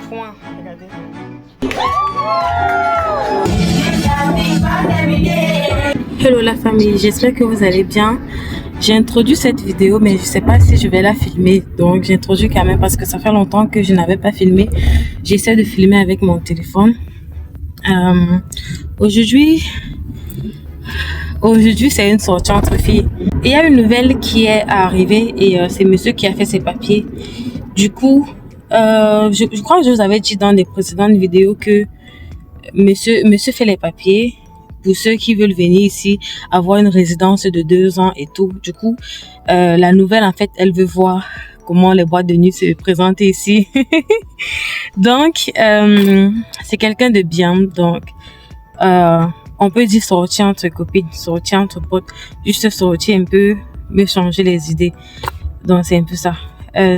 point. Regardez. Hello la famille, j'espère que vous allez bien. J'ai introduit cette vidéo mais je sais pas si je vais la filmer, donc j'introduis quand même parce que ça fait longtemps que je n'avais pas filmé. J'essaie de filmer avec mon téléphone. Aujourd'hui c'est une sortie entre filles. Il y a une nouvelle qui est arrivée et c'est monsieur qui a fait ses papiers. Du coup, je crois que je vous avais dit dans des précédentes vidéos que monsieur fait les papiers pour ceux qui veulent venir ici, avoir une résidence de 2 ans et tout. Du coup, la nouvelle, en fait, elle veut voir comment les boîtes de nuit se présentent ici. Donc, c'est quelqu'un de bien. Donc, on peut dire sortir entre copines, sortir entre potes, juste sortir un peu, me changer les idées. Donc, c'est un peu ça.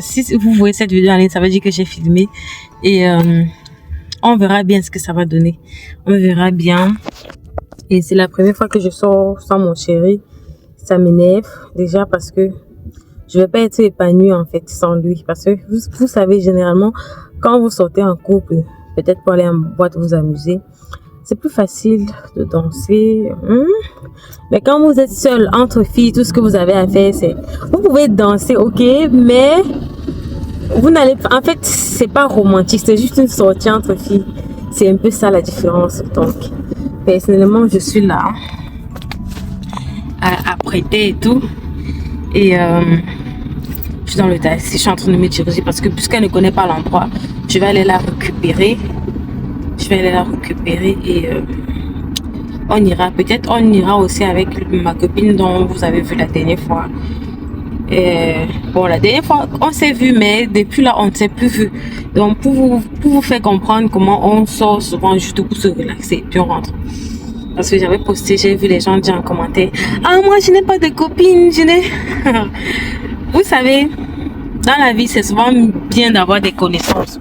Si vous voyez cette vidéo en ligne, ça veut dire que j'ai filmé et on verra bien ce que ça va donner. On verra bien. Et c'est la première fois que je sors sans mon chéri. Ça m'énerve déjà parce que je vais pas être épanouie en fait sans lui. Parce que vous savez, généralement, quand vous sortez en couple, peut-être pour aller en boîte vous amuser, c'est plus facile de danser. Mais quand vous êtes seul entre filles, tout ce que vous avez à faire, c'est... Vous pouvez danser, ok, mais... Vous n'allez pas... En fait, c'est pas romantique, c'est juste une sortie entre filles. C'est un peu ça la différence. Donc, personnellement, je suis là à prêter et tout. Et je suis dans le taxi, je suis en train de me diriger parce que puisqu'elle ne connaît pas l'endroit, je vais aller la récupérer. Et on ira. Peut-être on ira aussi avec ma copine dont vous avez vu la dernière fois. Bon, la dernière fois, on s'est vu, mais depuis là, on ne s'est plus vu. Donc, pour vous faire comprendre comment on sort souvent juste pour se relaxer, puis on rentre. Parce que j'avais posté, j'ai vu les gens dire en commentaire, ah, moi, je n'ai pas de copine, je n'ai... Vous savez, dans la vie, c'est souvent bien d'avoir des connaissances.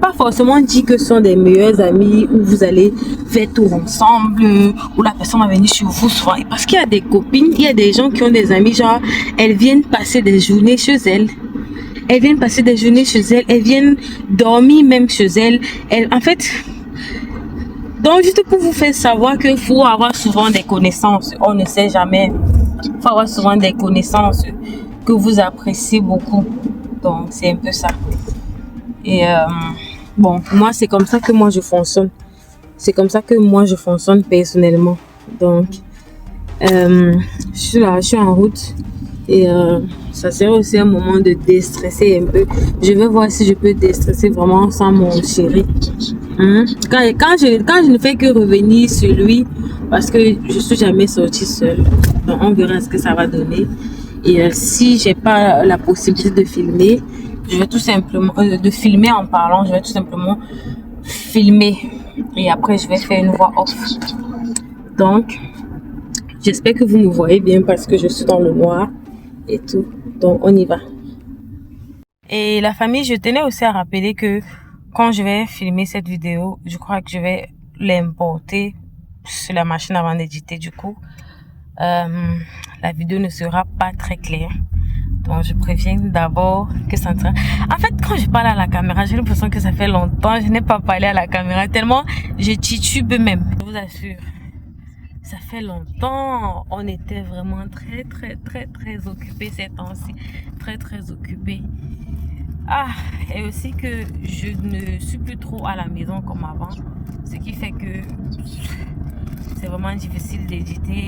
Pas forcément dire que ce sont des meilleurs amis où vous allez faire tout ensemble, où la personne va venir chez vous souvent. Parce qu'il y a des copines, il y a des gens qui ont des amis, genre, elles viennent passer des journées chez elles. Elles viennent dormir même chez elles. En fait, donc juste pour vous faire savoir qu'il faut avoir souvent des connaissances. On ne sait jamais. Il faut avoir souvent des connaissances que vous appréciez beaucoup. Donc, c'est un peu ça. Et bon, moi, c'est comme ça que moi, je fonctionne. C'est comme ça que moi, je fonctionne personnellement. Donc, je suis là, je suis en route. Et ça sert aussi un moment de déstresser un peu. Je vais voir si je peux déstresser vraiment sans mon chéri. Quand je ne fais que revenir sur lui, parce que je suis jamais sortie seule. Donc, on verra ce que ça va donner. Et si j'ai pas la possibilité de filmer, je vais tout simplement de filmer en parlant, je vais tout simplement filmer et après je vais faire une voix off. Donc j'espère que vous me voyez bien parce que je suis dans le noir et tout. Donc on y va. Et la famille, je tenais aussi à rappeler que quand je vais filmer cette vidéo, je crois que je vais l'importer sur la machine avant d'éditer. Du coup, la vidéo ne sera pas très claire. Donc, je préviens d'abord que ça ne sera... En fait, quand je parle à la caméra, j'ai l'impression que ça fait longtemps. Je n'ai pas parlé à la caméra tellement je titube même. Je vous assure, ça fait longtemps. On était vraiment très occupés ces temps-ci. Très occupés. Ah, et aussi que je ne suis plus trop à la maison comme avant. Ce qui fait que c'est vraiment difficile d'éditer.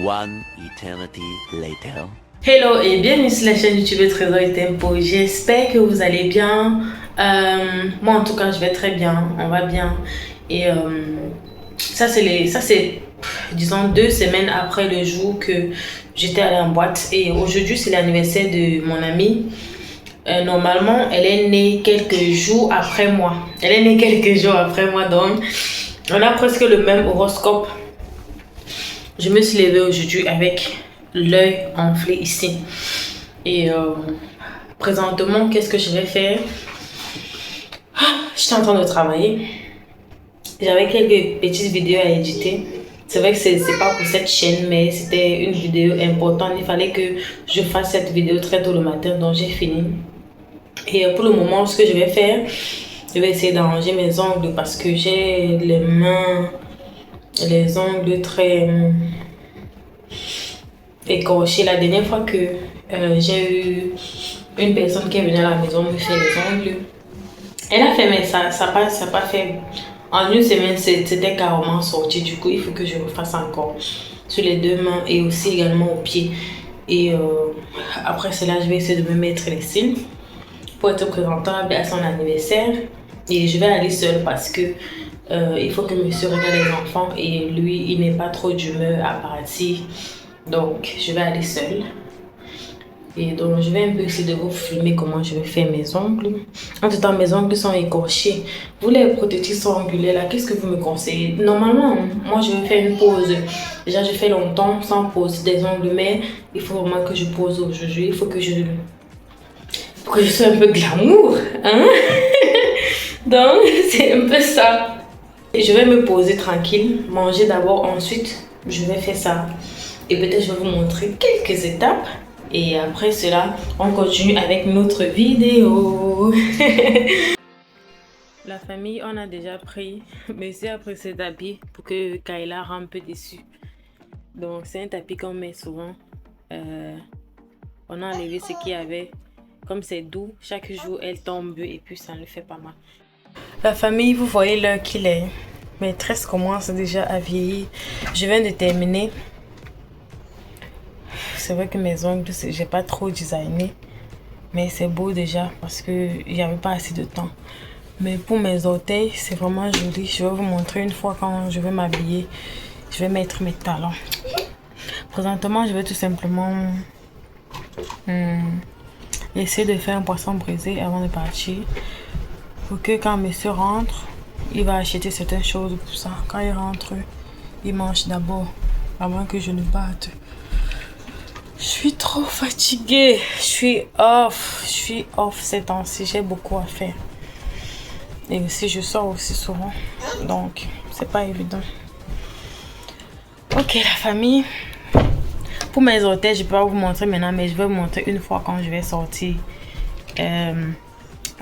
One eternity later. Hello et bienvenue sur la chaîne YouTube Trésor et Tempo. J'espère que vous allez bien. Moi en tout cas je vais très bien, on va bien. Et ça c'est disons 2 semaines après le jour que j'étais allée en boîte. Et aujourd'hui c'est l'anniversaire de mon ami. Normalement, elle est née quelques jours après moi. Elle est née quelques jours après moi, donc on a presque le même horoscope. Je me suis levée aujourd'hui avec l'œil enflé ici. Et présentement, qu'est-ce que je vais faire? J'étais en train de travailler. J'avais quelques petites vidéos à éditer. C'est vrai que c'est pas pour cette chaîne, mais c'était une vidéo importante. Il fallait que je fasse cette vidéo très tôt le matin, donc j'ai fini. Et pour le moment, ce que je vais faire, je vais essayer d'arranger mes ongles parce que j'ai les mains, les ongles très écorchés. La dernière fois que j'ai eu une personne qui est venue à la maison me faire les ongles, elle a fait, mais ça n'a pas fait. En une semaine, c'était carrément sorti. Du coup, il faut que je refasse encore sur les deux mains et aussi également aux pieds. Et après cela, je vais essayer de me mettre les cils pour être présentable à son anniversaire. Et je vais aller seule parce que il faut que monsieur regarde les enfants et lui, il n'est pas trop d'humeur à partir. Donc, je vais aller seule. Et donc, je vais un peu essayer de vous filmer comment je vais faire mes ongles. En tout temps, mes ongles sont écorchés. Vous, les prothétiques sont angulaires, là, qu'est-ce que vous me conseillez? Normalement, moi, je vais faire une pause. Déjà, je fais longtemps sans pose des ongles, mais il faut vraiment que je pose aujourd'hui. Il faut que je sois un peu glamour, hein? Donc, c'est un peu ça. Et je vais me poser tranquille, manger d'abord, ensuite, je vais faire ça. Et peut-être je vais vous montrer quelques étapes. Et après cela, on continue avec notre vidéo. La famille, on a déjà pris, monsieur a pris ce tapis pour que Kayla rende un peu déçue. Donc c'est un tapis qu'on met souvent. On a enlevé ce qu'il y avait. Comme c'est doux, chaque jour elle tombe et puis ça ne fait pas mal. La famille, vous voyez l'heure qu'il est. Mes tresses commencent déjà à vieillir. Je viens de terminer. C'est vrai que mes ongles, j'ai pas trop designé, mais c'est beau déjà parce que il n'y avait pas assez de temps. Mais pour mes orteils, c'est vraiment joli. Je vais vous montrer une fois quand je vais m'habiller. Je vais mettre mes talons. Présentement, je vais tout simplement essayer de faire un poisson brisé avant de partir. Pour que quand monsieur rentre, il va acheter certaines choses pour ça. Quand il rentre, il mange d'abord avant que je ne parte. Je suis trop fatiguée. Je suis off ces temps-ci. J'ai beaucoup à faire. Et aussi, je sors aussi souvent. Donc, c'est pas évident. Ok, la famille. Pour mes orteils, je peux pas vous montrer maintenant, mais je vais vous montrer une fois quand je vais sortir.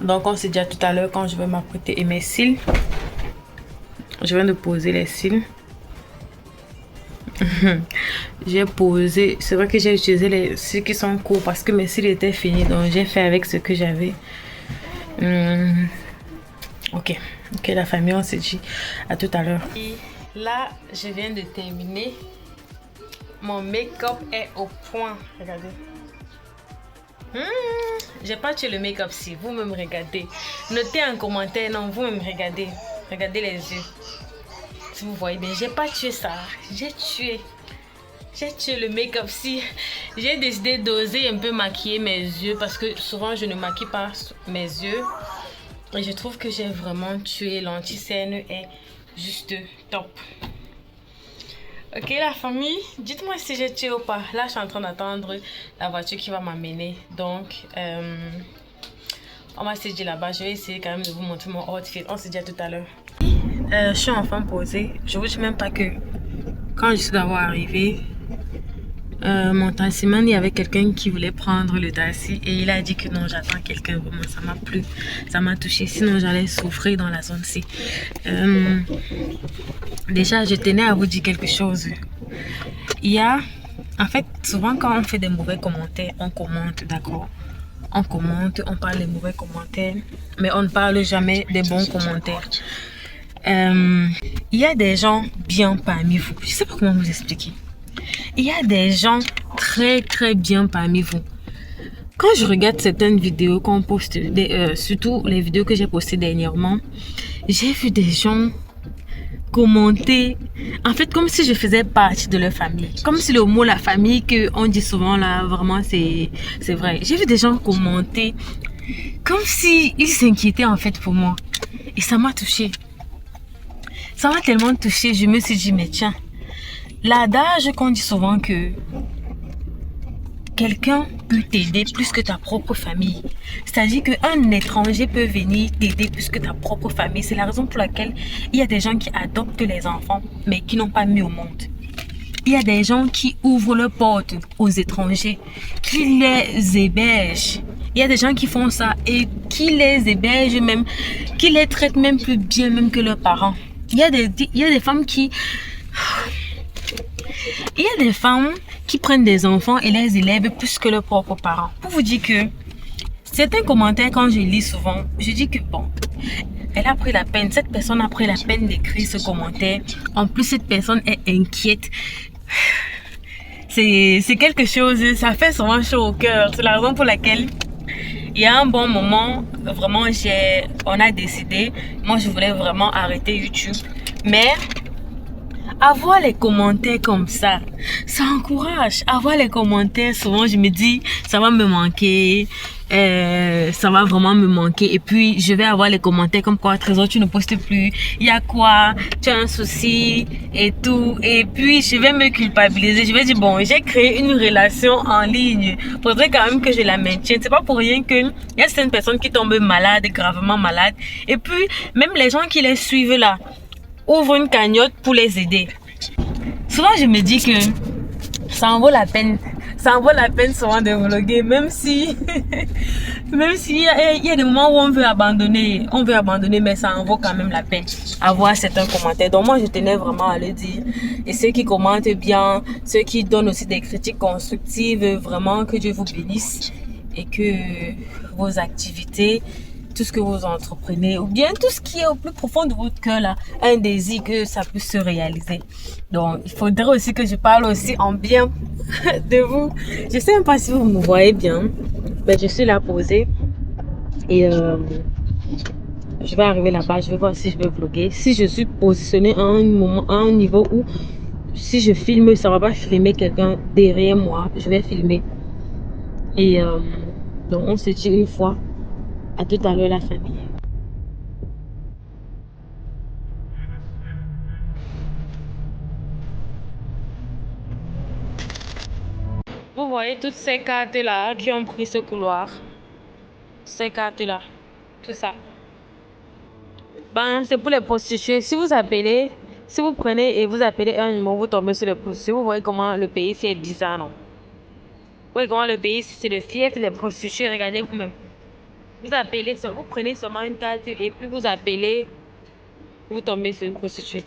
Donc, on s'est dit tout à l'heure quand je vais m'apprêter. Et mes cils. Je viens de poser les cils. J'ai posé, c'est vrai que j'ai utilisé ceux qui sont courts parce que mes cils étaient finis, donc j'ai fait avec ce que j'avais. Ok, la famille, on se dit à tout à l'heure. Là, je viens de terminer. Mon make-up est au point. Regardez. J'ai pas tué le make-up si vous me regardez. Notez en commentaire, non, vous me regardez. Regardez les yeux. Si vous voyez bien, j'ai pas tué ça. J'ai tué le make-up si. J'ai décidé d'oser un peu maquiller mes yeux parce que souvent je ne maquille pas mes yeux. Et je trouve que j'ai vraiment tué. L'anti-cerne est juste top. Ok la famille, dites-moi si j'ai tué ou pas. Là je suis en train d'attendre la voiture qui va m'amener. Donc on va se dire là-bas. Je vais essayer quand même de vous montrer mon outfit. On se dit à tout à l'heure. Je suis enfin posée. Je vous dis même pas que quand je suis d'abord arrivée, mon taximan, il y avait quelqu'un qui voulait prendre le taxi et il a dit que non, j'attends quelqu'un. Vraiment, ça m'a plu, ça m'a touché. Sinon, j'allais souffrir dans la zone C. Déjà, je tenais à vous dire quelque chose. Il y a, en fait, souvent quand on fait des mauvais commentaires, on commente, d'accord? On commente, on parle des mauvais commentaires, mais on ne parle jamais des bons commentaires. Il y a des gens bien parmi vous. Je sais pas comment vous expliquer. Il y a des gens très bien parmi vous. Quand je regarde certaines vidéos qu'on poste, surtout les vidéos que j'ai postées dernièrement, j'ai vu des gens commenter, en fait comme si je faisais partie de leur famille. Comme si le mot la famille que on dit souvent là, vraiment c'est vrai. J'ai vu des gens commenter Comme si il s'inquiétait en fait pour moi. Et ça m'a touchée. Ça m'a tellement touchée, je me suis dit, mais tiens, l'adage qu'on dit souvent que quelqu'un peut t'aider plus que ta propre famille. C'est-à-dire qu'un étranger peut venir t'aider plus que ta propre famille. C'est la raison pour laquelle il y a des gens qui adoptent les enfants, mais qui n'ont pas mis au monde. Il y a des gens qui ouvrent leurs portes aux étrangers, qui les hébergent. Il y a des gens qui font ça et qui les hébergent même, qui les traitent même plus bien même que leurs parents. Il y a des femmes qui... Il y a des femmes qui prennent des enfants et les élèvent plus que leurs propres parents. Pour vous dire que certains commentaires, quand je lis souvent, je dis que bon, elle a pris la peine, cette personne a pris la peine d'écrire ce commentaire. En plus, cette personne est inquiète. C'est quelque chose, ça fait souvent chaud au cœur. C'est la raison pour laquelle il y a un bon moment, vraiment, on a décidé, moi je voulais vraiment arrêter YouTube, mais avoir les commentaires comme ça encourage. Avoir les commentaires, souvent je me dis, ça va me manquer, ça va vraiment me manquer. Et puis je vais avoir les commentaires comme quoi, Trésor, tu ne postes plus, il y a quoi, tu as un souci et tout. Et puis je vais me culpabiliser, je vais dire bon, j'ai créé une relation en ligne, faudrait quand même que je la maintienne. C'est pas pour rien que il y a certaines personnes qui tombent malades, gravement malades, et puis même les gens qui les suivent là ouvre une cagnotte pour les aider. Souvent je me dis que ça en vaut la peine. Ça en vaut la peine souvent de vlogger, même si il y a des moments où on veut abandonner, mais ça en vaut quand même la peine. Avoir certains commentaires. Donc moi je tenais vraiment à le dire. Et ceux qui commentent bien, ceux qui donnent aussi des critiques constructives, vraiment que Dieu vous bénisse et que vos activités, tout ce que vous entreprenez, ou bien tout ce qui est au plus profond de votre cœur là, un désir que ça puisse se réaliser. Donc, il faudrait aussi que je parle aussi en bien de vous. Je sais même pas si vous me voyez bien, mais je suis là posée et je vais arriver là-bas, je vais voir si je vais vlogger. Si je suis positionnée à un moment, à un niveau où si je filme, ça va pas filmer quelqu'un derrière moi, je vais filmer. Et donc, on se dit une fois. À tout à l'heure, la famille. Vous voyez toutes ces cartes-là qui ont pris ce couloir. Ces cartes-là. Tout ça. Ben, c'est pour les prostituées. Si vous prenez et vous appelez un numéro, vous tombez sur les prostituées. Vous voyez comment le pays c'est bizarre, non? Vous voyez comment le pays c'est le fief des prostituées. Regardez vous-même. Vous prenez seulement une carte et puis vous appelez, vous tombez sur une prostituée.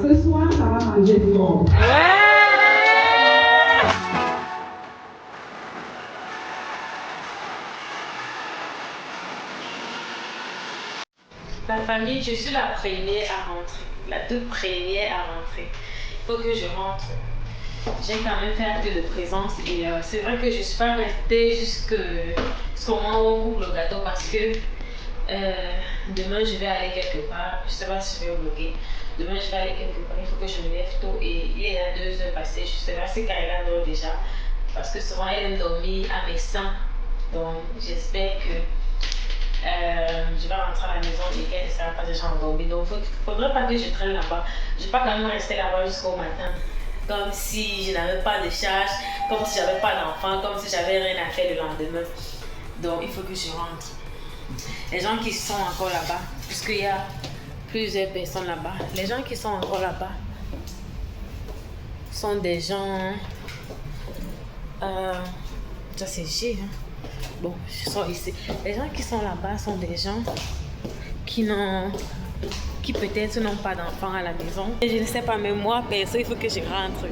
Ce soir, ça va manger fort. La famille, je suis la première à rentrer. La toute première à rentrer. Il faut que je rentre. j'ai quand même fait acte de présence et c'est vrai que je suis pas restée jusqu'au moment où on coupe le gâteau parce que demain je vais aller quelque part. Je sais pas si je vais vlogger. Demain je vais aller quelque part. Il faut que je me lève tôt et il est à 2 heures passées. Je sais pas si Kayla dort déjà parce que souvent elle aime dormir à mes seins. Donc j'espère que je vais rentrer à la maison et qu'elle ne sera pas déjà endormie. Donc il ne faudrait pas que je traîne là-bas. Je ne vais pas quand même rester là-bas jusqu'au matin. Comme si je n'avais pas de charge, comme si j'avais pas d'enfant, comme si j'avais rien à faire le lendemain. Donc il faut que je rentre. Les gens qui sont encore là-bas, puisqu'il y a plusieurs personnes là-bas, les gens qui sont encore là-bas sont des gens... ça c'est G, hein. Bon, je sors ici. Les gens qui sont là-bas sont des gens qui peut-être n'ont pas d'enfants à la maison. Et je ne sais pas, mais moi, perso, il faut que je rentre.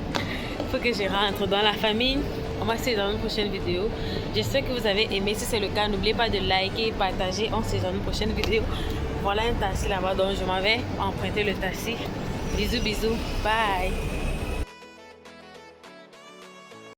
Il faut que je rentre dans la famille. On va se voir dans une prochaine vidéo. J'espère que vous avez aimé. Si c'est le cas, n'oubliez pas de liker et partager. On se voit dans une prochaine vidéo. Voilà un taxi là-bas, donc je m'en vais emprunter le taxi. Bisous, bisous. Bye.